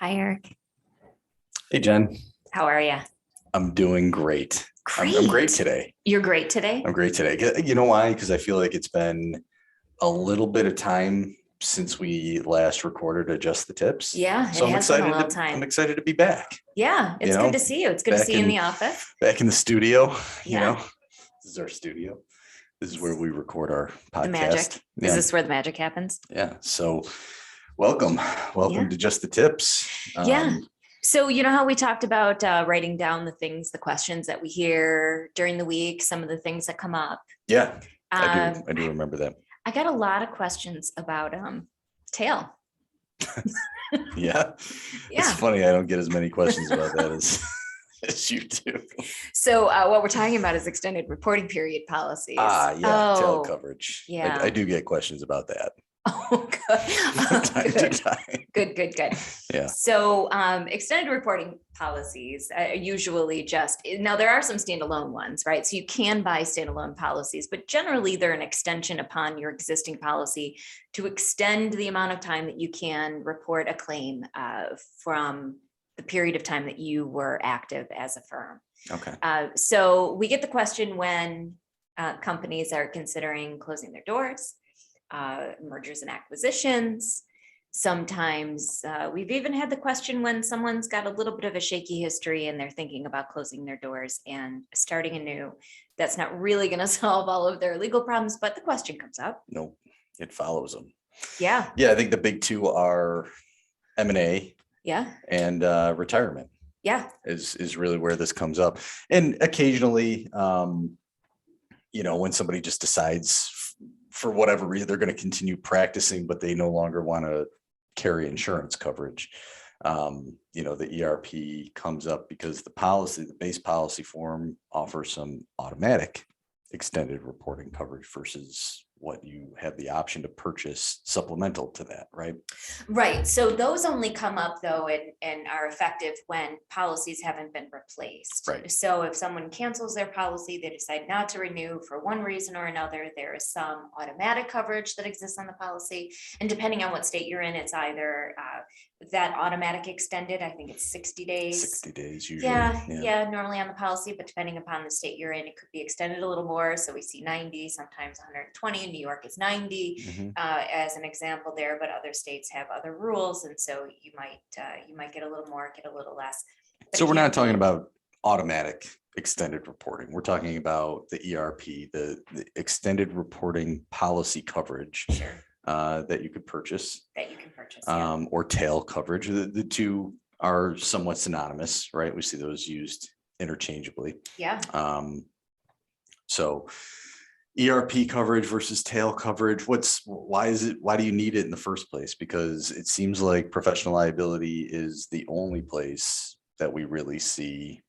Hi, Eric. Hey, Jen. How are you? I'm doing great. Great. I'm great today. You're great today? I'm great today. You know why? Because I feel like it's been a little bit of time since we last recorded Adjust the Tips. Yeah, So it I'm has been a excited little to time. I'm excited to be back. Yeah, it's good to see you. It's good to see you in the office. Back in the studio. Yeah. This is our studio. This is where we record our podcast. The magic. Is this where the magic happens? Yeah. So welcome to Just the Tips. Yeah. So you know how we talked about writing down the questions that we hear during the week, some of the things that come up. Yeah, I do remember that. I got a lot of questions about tail. Yeah. It's funny. I don't get as many questions about that as you do. So what we're talking about is extended reporting period policies. Tail coverage. Yeah. I do get questions about that. Oh, good. Good. Yeah. So extended reporting policies usually now there are some standalone ones, right? So you can buy standalone policies, but generally they're an extension upon your existing policy to extend the amount of time that you can report a claim from the period of time that you were active as a firm. Okay. So we get the question when companies are considering closing their doors. Mergers and acquisitions. Sometimes we've even had the question when someone's got a little bit of a shaky history and they're thinking about closing their doors and starting anew. That's not really going to solve all of their legal problems, but the question comes up. Nope, it follows them. Yeah. Yeah, I think the big two are M&A. Yeah. And retirement. Yeah. Is really where this comes up. And occasionally, when somebody just decides for whatever reason, they're going to continue practicing, but they no longer want to carry insurance coverage. The ERP comes up because the base policy form offers some automatic extended reporting coverage versus what you have the option to purchase supplemental to that, right? Right. So those only come up though and are effective when policies haven't been replaced. Right. So if someone cancels their policy, they decide not to renew for one reason or another, there is some automatic coverage that exists on the policy. And depending on what state you're in, it's either that automatic extended, I think it's 60 days. 60 days usually. Yeah, normally on the policy, but depending upon the state you're in, it could be extended a little more. So we see 90, sometimes 120. In New York is 90 as an example there, but other states have other rules. And so you might get a little more, get a little less. So we're not talking about automatic extended reporting. We're talking about the ERP, the extended reporting policy coverage. Sure. That you could purchase. Yeah. Or tail coverage. The two are somewhat synonymous, right? We see those used interchangeably. Yeah. So ERP coverage versus tail coverage. Why do you need it in the first place? Because it seems like professional liability is the only place that we really see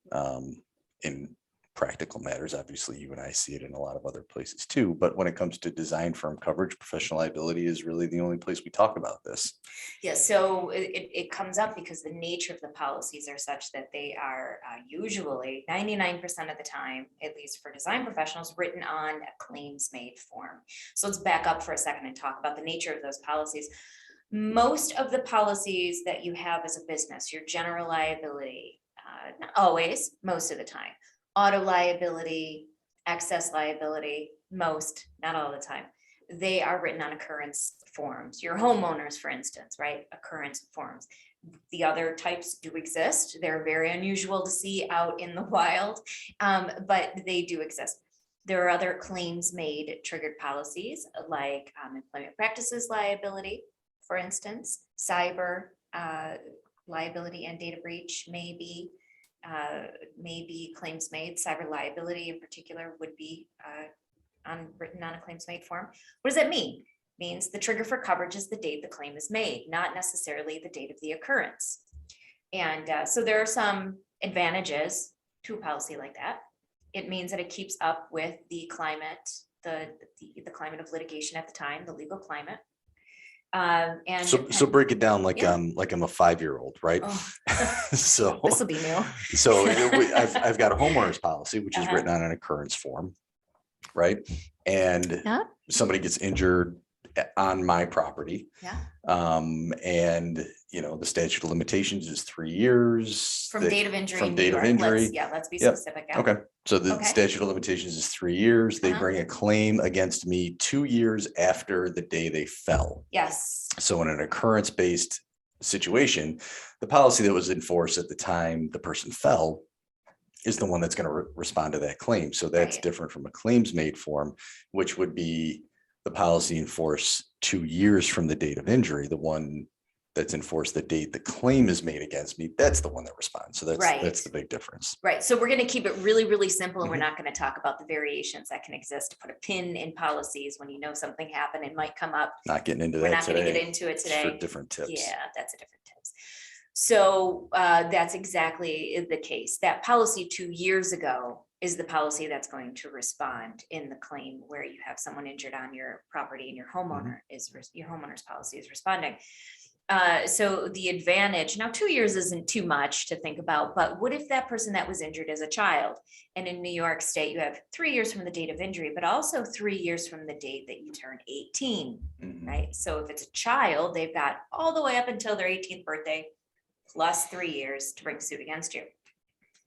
in practical matters. Obviously, you and I see it in a lot of other places too, but when it comes to design firm coverage, professional liability is really the only place we talk about this. Yeah, so it comes up because the nature of the policies are such that they are usually 99% of the time, at least for design professionals, written on a claims made form. So let's back up for a second and talk about the nature of those policies. Most of the policies that you have as a business, your general liability, not always, most of the time, auto liability, excess liability, most, not all the time, they are written on occurrence forms. Your homeowners, for instance, right? Occurrence forms. The other types do exist. They're very unusual to see out in the wild, but they do exist. There are other claims made triggered policies like employment practices liability, for instance, cyber liability and data breach may be claims made. Cyber liability in particular would be written on a claims made form. What does that mean? It means the trigger for coverage is the date the claim is made, not necessarily the date of the occurrence. And so there are some advantages to a policy like that. It means that it keeps up with the climate, the climate of litigation at the time, the legal climate. And so break it down like I'm a 5-year-old, right? Oh. So this will be new. So I've got a homeowner's policy, which is written on an occurrence form, right? And somebody gets injured on my property. Yeah. And, you know, the statute of limitations is 3 years. From date of injury. From in New date of York. injury. Let's be Yep. specific. Yeah. Okay, so the Okay. statute of limitations is 3 years. They Uh-huh. bring a claim against me 2 years after the day they fell. Yes. So in an occurrence-based situation, the policy that was enforced at the time the person fell is the one that's going to respond to that claim. So that's Right. different from a claims made form, which would be the policy enforced 2 years from the date of injury. The one that's enforced the date the claim is made against me, that's the one that responds. So Right. that's the big difference. Right. So we're going to keep it really, really simple. And we're Mhm. not going to talk about the variations that can exist to put a pin in policies when you know something happened. It might come up. Not getting into We're that not going to today. get into it It's today. for different tips. Yeah, that's a different tips. So that's exactly the case. That policy 2 years ago is the policy that's going to respond in the claim where you have someone injured on your property and your homeowner your homeowner's policy is responding. So the advantage now, 2 years isn't too much to think about, but what if that person that was injured as a child, and in New York State, you have 3 years from the date of injury, but also 3 years from the date that you turn 18, Mhm. right? So if it's a child, they've got all the way up until their 18th birthday, plus 3 years to bring suit against you.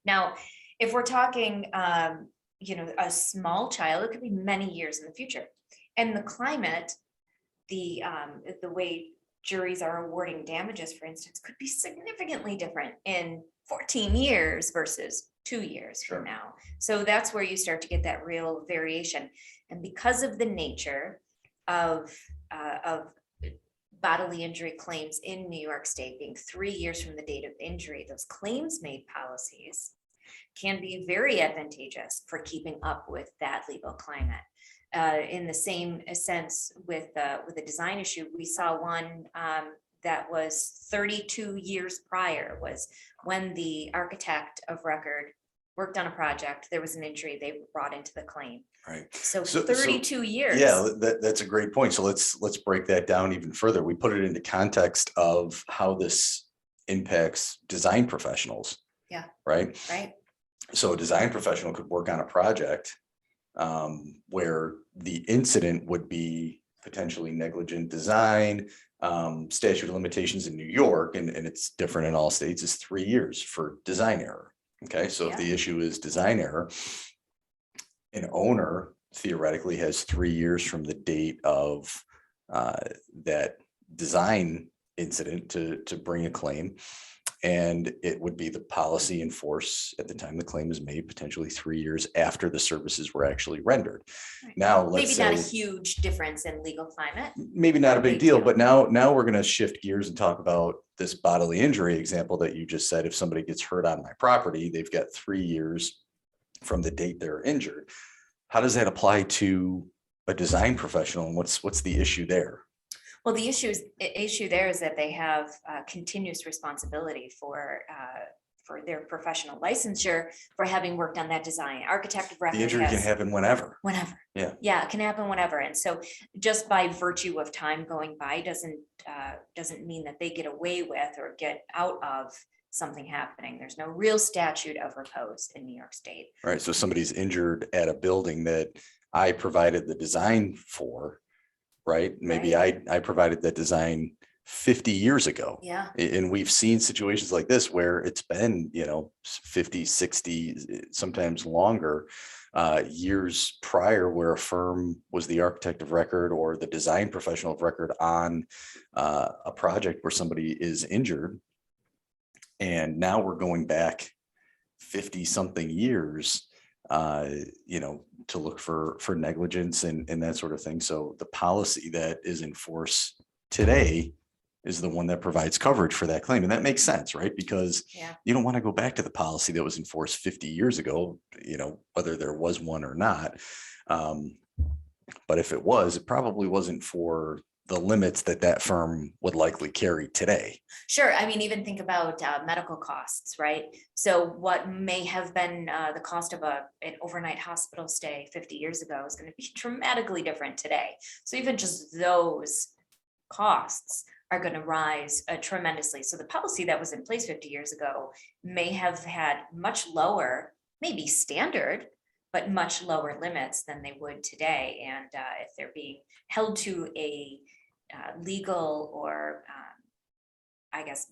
Now, if we're talking, a small child, it could be many years in the future. And the climate, the way juries are awarding damages, for instance, could be significantly different in 14 years versus 2 years Sure. from now. So that's where you start to get that real variation. And because of the nature of bodily injury claims in New York State being 3 years from the date of injury, those claims made policies can be very advantageous for keeping up with that legal climate. In the same sense with the design issue, we saw one that was 32 years prior, was when the architect of record worked on a project, there was an injury, they brought into the claim. Right. So So- 32 years. Yeah, that's a great point. So let's break that down even further. We put it into context of how this impacts design professionals. Yeah. Right. Right. So a design professional could work on a project where the incident would be potentially negligent design. Statute of limitations in New York, and it's different in all states, is 3 years for design error. Okay, so if the issue is design error, an owner theoretically has 3 years from the date of that design incident to bring a claim. And it would be the policy in force at the time the claim is made, potentially 3 years after the services were actually rendered. Right. Now, let's Maybe say not a huge difference in legal climate. maybe not a big Big deal, deal. but now we're going to shift gears and talk about this bodily injury example that you just said. If somebody gets hurt on my property, they've got 3 years from the date they're injured. How does that apply to a design professional, and what's the issue there? Well, the issue there is that they have continuous responsibility for their professional licensure for having worked on that design. Architect of record. The injury can happen whenever. Whenever. Yeah. Yeah, it can happen whenever. And so just by virtue of time going by doesn't mean that they get away with or get out of something happening. There's no real statute of repose in New York State. Right. So somebody's injured at a building that I provided the design for, right? Maybe I provided that design 50 years ago. Yeah. And we've seen situations like this where it's been, 50, 60, sometimes longer years prior, where a firm was the architect of record or the design professional of record on a project where somebody is injured. And now we're going back 50 something years, to look for negligence and that sort of thing. So the policy that is in force today is the one that provides coverage for that claim. And that makes sense, right? Because you don't want to go back to the policy that was in force 50 years ago, whether there was one or not. But if it was, it probably wasn't for the limits that firm would likely carry today. Sure. I mean, even think about medical costs, right? So what may have been the cost of an overnight hospital stay 50 years ago is going to be dramatically different today. So even just those costs are going to rise tremendously. So the policy that was in place 50 years ago may have had much lower, maybe standard but much lower limits than they would today. And if they're being held to a legal or I guess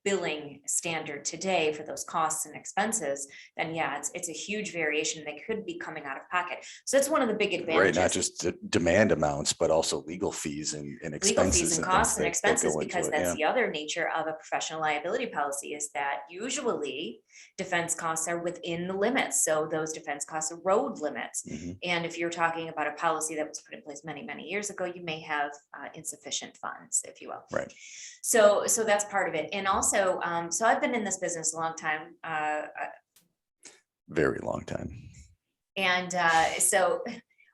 billing standard today for those costs and expenses, then yeah, it's a huge variation. They could be coming out of pocket. So that's one of the big Right, advantages. not just demand amounts, but also legal fees and Legal expenses fees and and things costs and that expenses, go into because it, that's yeah. the other nature of a professional liability policy, is that usually defense costs are within the limits. So those defense costs are road limits. Mhm. And if you're talking about a policy that was put in place many, many years ago, you may have insufficient funds, if you will. Right. So that's part of it. And also, so I've been in this business a long time. Very long time. And so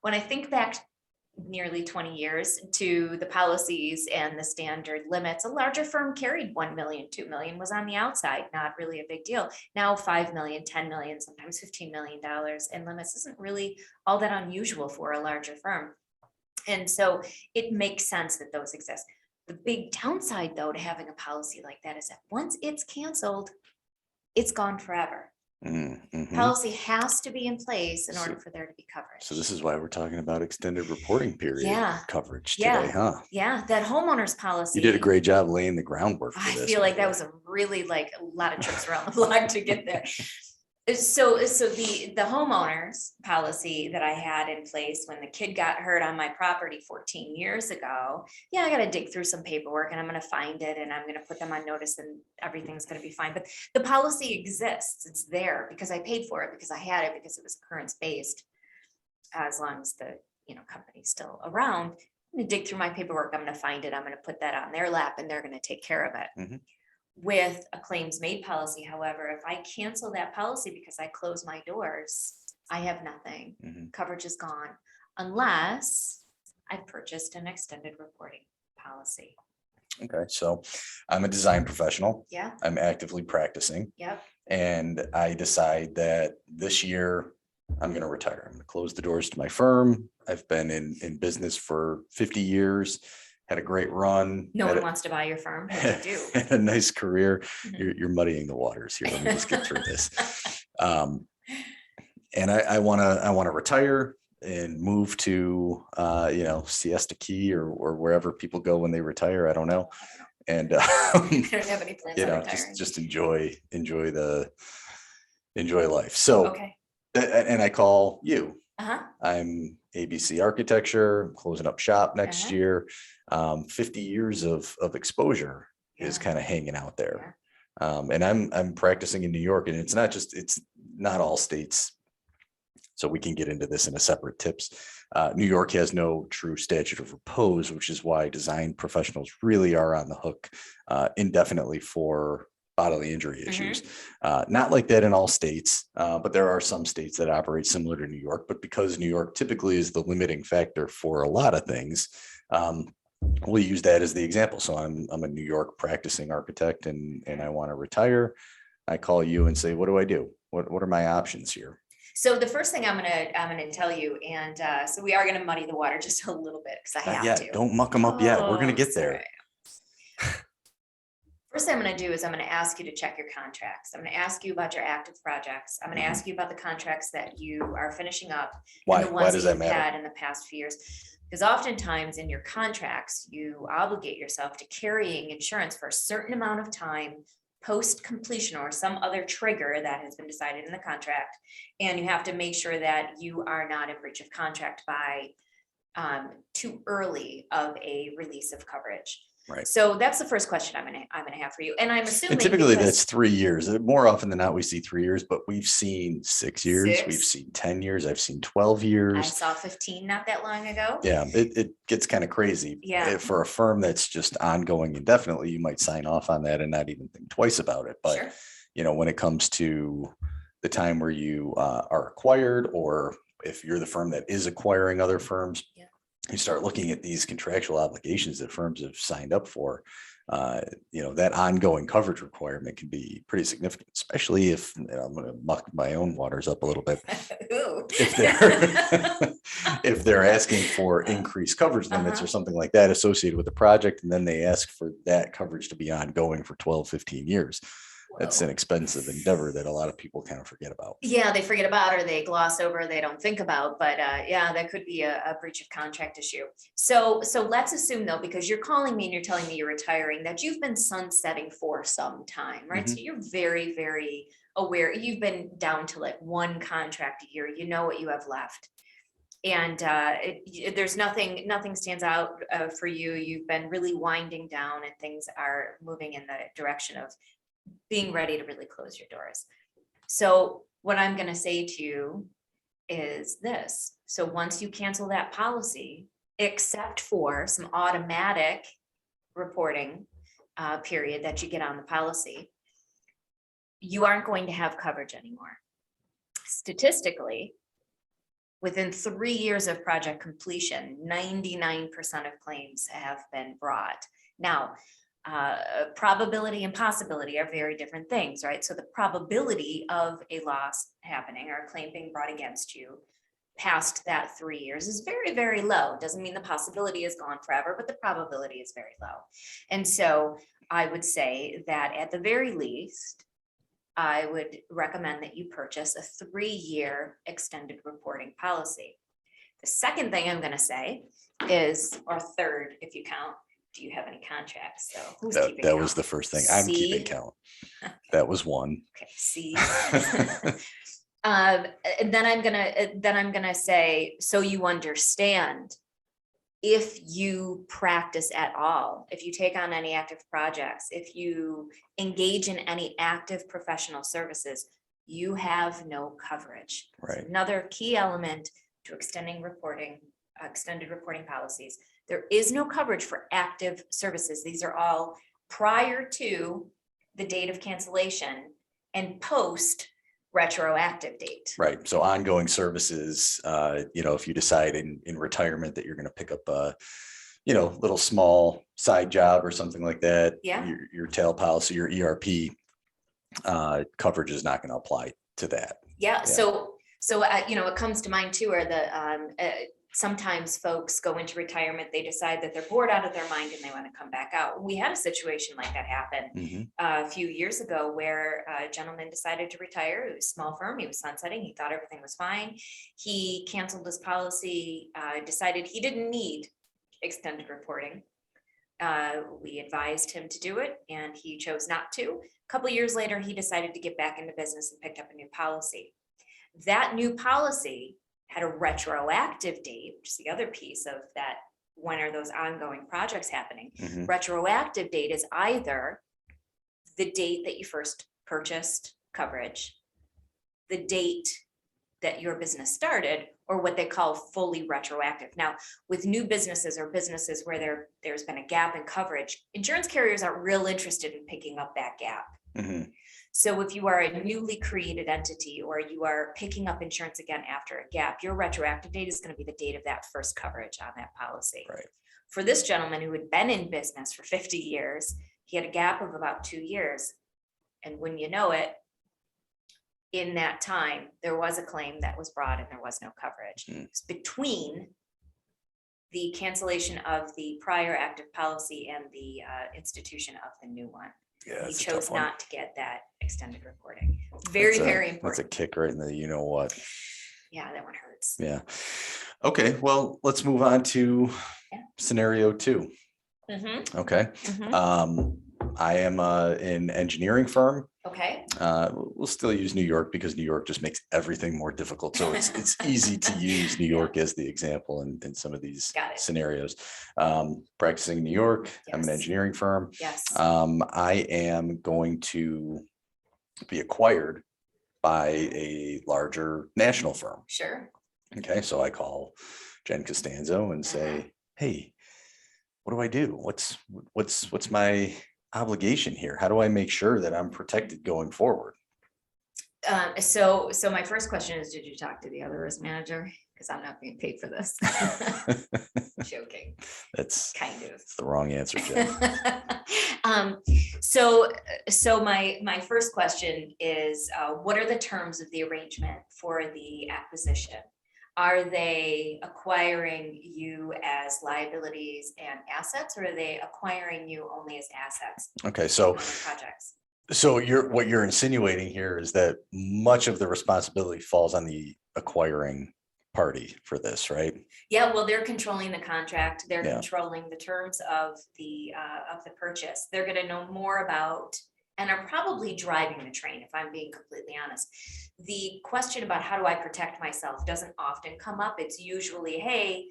when I think back nearly 20 years to the policies and the standard limits, a larger firm carried 1 million, 2 million, was on the outside, not really a big deal. Now 5 million, 10 million, sometimes $15 million in limits isn't really all that unusual for a larger firm. And so it makes sense that those exist. The big downside, though, to having a policy like that is that once it's canceled, it's gone forever. Mhm. Policy has to be in place in So- order for there to be coverage. So this is why we're talking about extended reporting period Yeah. coverage Yeah. today, huh? Yeah, that homeowner's policy. You did a great job laying the groundwork for I this. feel like by that the was a really like a lot of trips around the block to get there. So the homeowners policy that I had in place when the kid got hurt on my property 14 years ago, yeah, I got to dig through some paperwork and I'm going to find it and I'm going to put them on notice and everything's going to be fine. But the policy exists. It's there because I paid for it, because I had it, because it was occurrence based. As long as the company's still around, I'm going to dig through my paperwork. I'm going to find it. I'm going to put that on their lap and they're going to take care of it. Mhm. With a claims made policy, however, if I cancel that policy because I close my doors, I have nothing. Mhm. Coverage is gone unless I've purchased an extended reporting policy. Okay, so I'm a design professional. Yeah, I'm actively practicing, yep, and I decide that this year I'm going to retire. I'm going to close the doors to my firm. I've been in business for 50 years, had a great run. no had one a- wants to buy your firm, but you do. had a nice career. Mhm. You're muddying the waters here. Let me just get through this. And I want to retire and move to Siesta Key or wherever people go when they retire. I don't know. And I don't have any plans on retiring. just enjoy life. So Okay. and I call you. Uh-huh. I'm ABC Architecture. I'm closing up shop next Uh-huh. year. 50 years of exposure is Yeah. kind of hanging out there. And I'm practicing in New York, and it's not all states. So we can get into this in a separate tips. New York has no true statute of repose, which is why design professionals really are on the hook indefinitely for bodily injury issues. Not like that in all states, but there are some states that operate similar to New York. But because New York typically is the limiting factor for a lot of things, we'll use that as the example. So I'm a New York practicing architect, and I want to retire. I call you and say, what do I do? What are my options here? So the first thing I'm gonna tell you, and so we are gonna muddy the water just a little bit because I Not have yet. to. Don't muck them up yet. We're gonna Oh, get there. sorry. First thing I'm gonna do is I'm gonna ask you to check your contracts. I'm gonna ask you about your active projects. I'm gonna ask you about the contracts that you are finishing up. Why? And the Why ones does that that you've matter? had in the past few years. Because oftentimes in your contracts, you obligate yourself to carrying insurance for a certain amount of time post completion or some other trigger that has been decided in the contract. And you have to make sure that you are not in breach of contract by too early of a release of coverage. Right. So that's the first question I'm gonna have for you. And I'm assuming And typically because- that's 3 years. More often than not, we see 3 years, but we've seen 6 years. 6. We've seen 10 years. I've seen 12 I years. saw 15 not that long ago. Yeah, it gets kind of crazy. Yeah. For a firm that's just ongoing indefinitely, you might sign off on that and not even think twice about it. But Sure. when it comes to the time where you are acquired, or if you're the firm that is acquiring other firms, Yeah. you start looking at these contractual obligations that firms have signed up for. That ongoing coverage requirement can be pretty significant, especially if I'm going to muck my own waters up a little bit. Ooh. If they're asking for increased coverage limits or something like that associated with the project, and then they ask for that coverage to be ongoing for 12, 15 years. It's an expensive endeavor that a lot of people kind of forget about. Yeah, they forget about, or they gloss over, they don't think about, but yeah, that could be a breach of contract issue. So let's assume though, because you're calling me and you're telling me you're retiring, that you've been sunsetting for some time, right? So you're very, very aware. You've been down to like one contract a year. You know what you have left. And there's nothing stands out for you. You've been really winding down and things are moving in the direction of being ready to really close your doors. So what I'm going to say to you is this. So once you cancel that policy, except for some automatic reporting period that you get on the policy, you aren't going to have coverage anymore. Statistically, within 3 years of project completion, 99% of claims have been brought. Now, probability and possibility are very different things, right? So the probability of a loss happening or a claim being brought against you past that 3 years is very, very low. Doesn't mean the possibility is gone forever, but the probability is very low. And so I would say that at the very least, I would recommend that you purchase a 3-year extended reporting policy. The second thing I'm going to say is, or third, if you count, do you have any contracts? So who's keeping That count? was the first thing. I'm keeping count. That was one. Okay, C. And then I'm gonna say, so you understand, if you practice at all, if you take on any active projects, if you engage in any active professional services, you have no coverage. Right. Another key element to extended reporting policies. There is no coverage for active services. These are all prior to the date of cancellation and post retroactive date. Right. So ongoing services, if you decide in retirement that you're going to pick up a, little small side job or something like that. Yeah. Your tail policy, your ERP coverage is not going to apply to that. Yeah. So it comes to mind too, are sometimes folks go into retirement, they decide that they're bored out of their mind and they want to come back out. We had a situation like that happen a few years ago where a gentleman decided to retire. It was a small firm. He was sunsetting. He thought everything was fine. He canceled his policy, decided he didn't need extended reporting. We advised him to do it and he chose not to. A couple years later, he decided to get back into business and picked up a new policy. That new policy had a retroactive date, which is the other piece of that. When are those ongoing projects happening? Retroactive date is either the date that you first purchased coverage, the date that your business started, or what they call fully retroactive. Now, with new businesses or businesses where there's been a gap in coverage, insurance carriers aren't real interested in picking up that gap. So if you are a newly created entity or you are picking up insurance again after a gap, your retroactive date is going to be the date of that first coverage on that policy. Right. For this gentleman who had been in business for 50 years, he had a gap of about 2 years. And when you know it, in that time, there was a claim that was brought and there was no coverage. It's between the cancellation of the prior active policy and the institution of the new one. Yeah, He chose not to get that extended reporting. Very important. That's a kick right in the what. Yeah, that one hurts. Yeah. Okay, well, let's move on to scenario 2. Okay. I am an engineering firm. Okay. We'll still use New York because New York just makes everything more difficult. So it's easy to use New York as the example in some of these scenarios. Practicing in New York, Yes. I'm an engineering firm. Yes. I am going to be acquired by a larger national firm. Sure. Okay, so I call Jen Costanzo and say, hey, what do I do? What's my obligation here? How do I make sure that I'm protected going forward? So my first question is, did you talk to the other risk manager? Because I'm not being paid for this. Joking. That's kind of the wrong answer, Jen. So my first question is, what are the terms of the arrangement for the acquisition? Are they acquiring you as liabilities and assets, or are they acquiring you only as assets? Okay, so projects. So what you're insinuating here is that much of the responsibility falls on the acquiring party for this, right? Yeah, well, they're controlling the contract. They're Yeah. controlling the terms of the purchase. They're gonna know more about and are probably driving the train, if I'm being completely honest. The question about how do I protect myself doesn't often come up. It's usually, hey,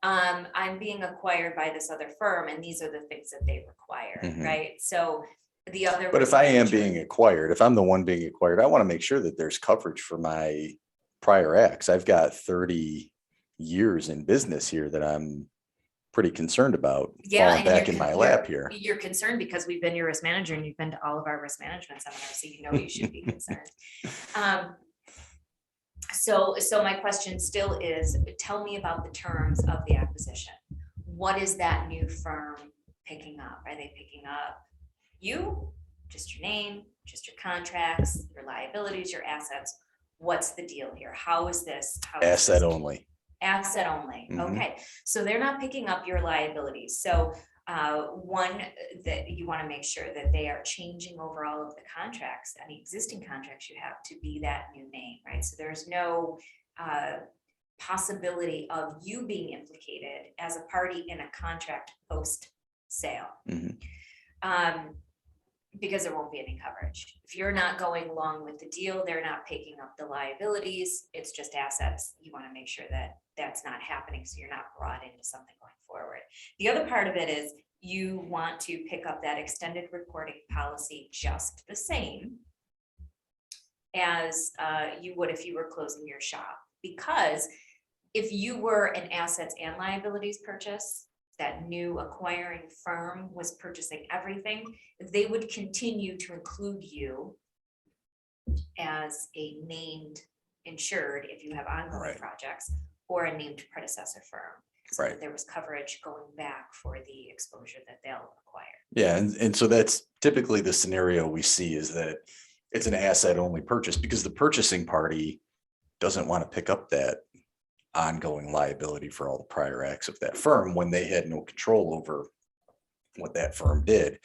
I'm being acquired by this other firm and these are the things that they require, Mhm. right? So the other. But if risk I am manager- being acquired, if I'm the one being acquired, I want to make sure that there's coverage for my prior acts. I've got 30 years in business here that I'm pretty concerned about Yeah, falling and back in my lap here. You're concerned because we've been your risk manager and you've been to all of our risk management seminars, so you know you should be concerned. So my question still is, tell me about the terms of the acquisition. What is that new firm picking up? Are they picking up you, just your name, just your contracts, your liabilities, your assets? What's the deal here? How is this? Asset only. Asset only. Mhm. Okay, so they're not picking up your liabilities. So one that you want to make sure that they are changing over all of the contracts, any existing contracts you have, to be that new name, right? So there's no possibility of you being implicated as a party in a contract post sale. Mhm. Because there won't be any coverage. If you're not going along with the deal, they're not picking up the liabilities, it's just assets. You want to make sure that that's not happening, so you're not brought into something going forward. The other part of it is you want to pick up that extended reporting policy just the same as you would if you were closing your shop. Because if you were an assets and liabilities purchase, that new acquiring firm was purchasing everything, they would continue to include you as a named insured if you have ongoing Right. projects, or a named predecessor firm. So Right. that there was coverage going back for the exposure that they'll acquire. Yeah, and so that's typically the scenario we see, is that it's an asset only purchase because the purchasing party doesn't want to pick up that ongoing liability for all the prior acts of that firm when they had no control over what that firm did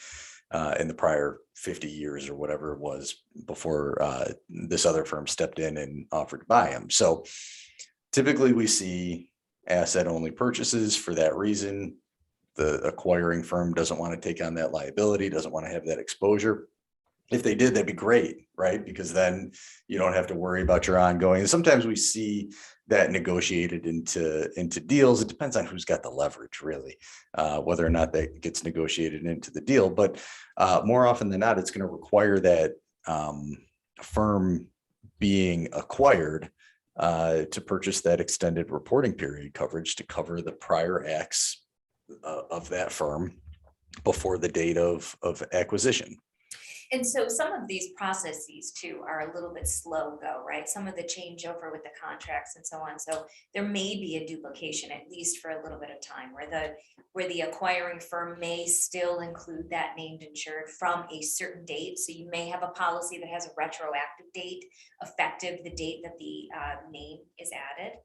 in the prior 50 years or whatever it was before this other firm stepped in and offered to buy them. So typically we see asset only purchases for that reason. The acquiring firm doesn't want to take on that liability, doesn't want to have that exposure. If they did, that'd be great, right? Because then you don't have to worry about your ongoing. Sometimes we see that negotiated into deals. It depends on who's got the leverage, really, whether or not that gets negotiated into the deal. But more often than not, it's going to require that firm being acquired to purchase that extended reporting period coverage to cover the prior acts of that firm before the date of acquisition. And so some of these processes too are a little bit slow go, right? Some of the changeover with the contracts and so on. So there may be a duplication, at least for a little bit of time, where the acquiring firm may still include that named insured from a certain date. So you may have a policy that has a retroactive date effective the date that the name is added.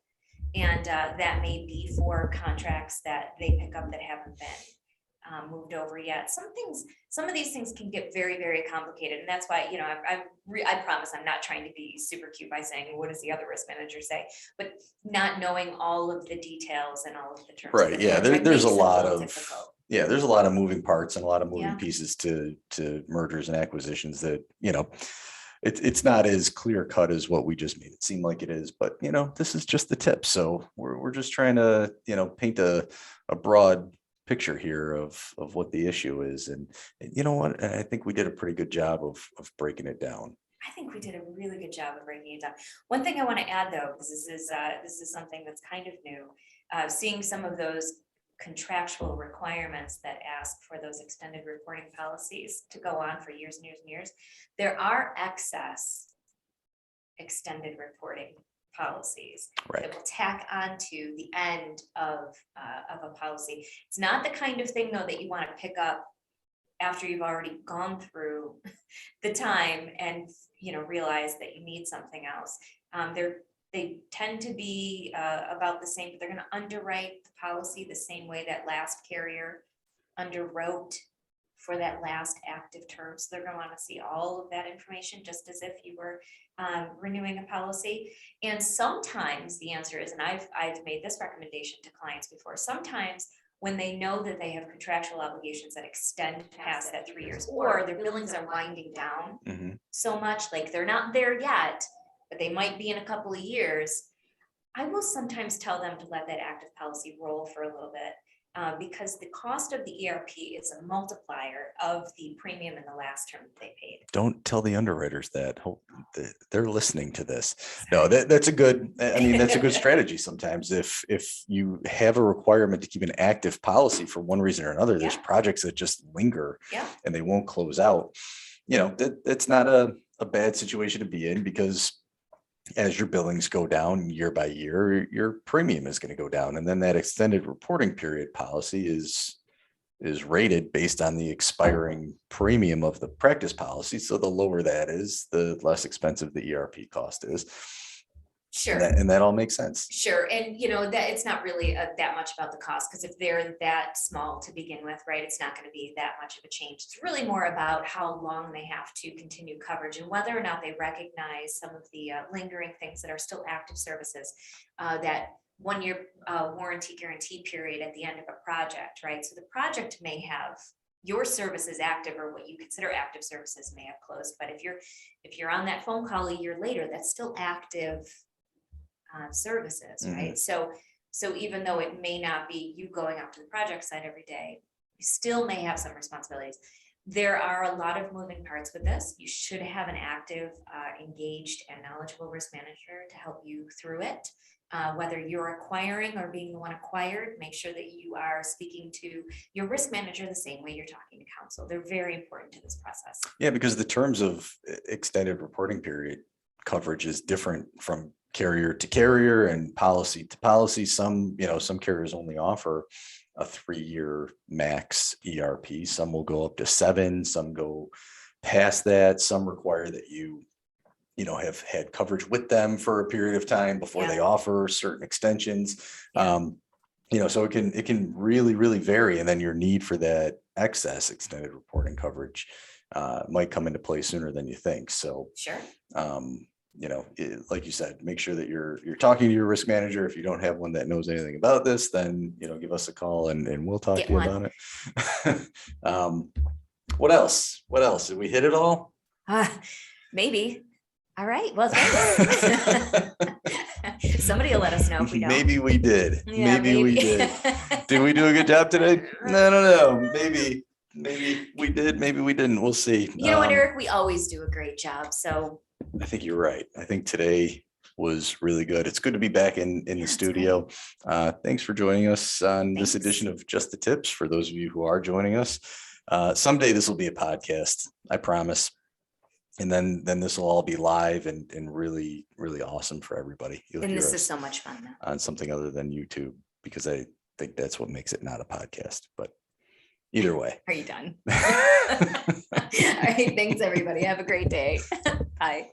And that may be for contracts that they pick up that haven't been moved over yet. Some of these things can get very, very complicated. And that's why, I promise I'm not trying to be super cute by saying, what does the other risk manager say? But not knowing all of the details and all of the terms. Right. Yeah. There's a lot of, difficult. yeah, there's a lot of moving parts and a lot of moving Yeah. pieces to mergers and acquisitions that, it's not as clear cut as what we just made it seem like it is, but this is just the tip. So we're just trying to, paint a broad picture here of what the issue is. And you know what? I think we did a pretty good job of breaking it down. I think we did a really good job of breaking it down. One thing I want to add though, because this is something that's kind of new, seeing some of those contractual requirements that ask for those extended reporting policies to go on for years and years and years. There are excess extended reporting policies Right. that will tack onto the end of a policy. It's not the kind of thing though that you want to pick up after you've already gone through the time and realize that you need something else. They tend to be about the same, but they're going to underwrite the policy the same way that last carrier underwrote for that last active term. So they're going to want to see all of that information, just as if you were renewing a policy. And sometimes the answer is, and I've made this recommendation to clients before, sometimes when they know that they have contractual obligations that extend past that 3 years, or their billings are winding down so much, like they're not there yet, but they might be in a couple of years, I will sometimes tell them to let that active policy roll for a little bit. Because the cost of the ERP is a multiplier of the premium in the last term that they paid. Don't tell the underwriters that. Hope they're listening to this. No, that's a good, I mean, that's a good strategy sometimes. If you have a requirement to keep an active policy for one reason or another, there's projects that just linger and they won't close out. You know, that's not a bad situation to be in, because as your billings go down year by year, your premium is going to go down. And then that extended reporting period policy is rated based on the expiring premium of the practice policy. So the lower that is, the less expensive the ERP cost is. Sure. And that all makes sense. Sure. And you know, that it's not really that much about the cost, because if they're that small to begin with, right, it's not going to be that much of a change. It's really more about how long they have to continue coverage and whether or not they recognize some of the lingering things that are still active services, that 1 year warranty guarantee period at the end of a project, right? So the project may have your services active, or what you consider active services may have closed. But if you're on that phone call a year later, that's still active services, right? So even though it may not be you going out to the project site every day, you still may have some responsibilities. There are a lot of moving parts with this. You should have an active, engaged, and knowledgeable risk manager to help you through it. Whether you're acquiring or being the one acquired, make sure that you are speaking to your risk manager the same way you're talking to counsel. They're very important to this process. Yeah, because the terms of extended reporting period coverage is different from carrier to carrier and policy to policy. Some carriers only offer a 3-year max ERP. Some will go up to 7, some go past that. Some require that you have had coverage with them for a period of time before they offer certain extensions. So it can really, really vary. And then your need for that excess extended reporting coverage might come into play sooner than you think. So sure. Like you said, make sure that you're talking to your risk manager. If you don't have one that knows anything about this, then, give us a call and we'll talk to you about it. What else? Did we hit it all? Maybe. All right. Well, somebody will let us know if we don't. Maybe we did. Yeah, maybe we did. Did we do a good job today? No. Maybe we did. Maybe we didn't. We'll see. You know what, Eric? We always do a great job. So I think you're right. I think today was really good. It's good to be back in the studio. Thanks for joining us on this edition of Just the Tips. For those of you who are joining us, someday this will be a podcast, I promise. And then this will all be live and really, really awesome for everybody. And this is so much fun on something other than YouTube, because I think that's what makes it not a podcast. But either way. Are you done? All right. Thanks, everybody. Have a great day. Bye.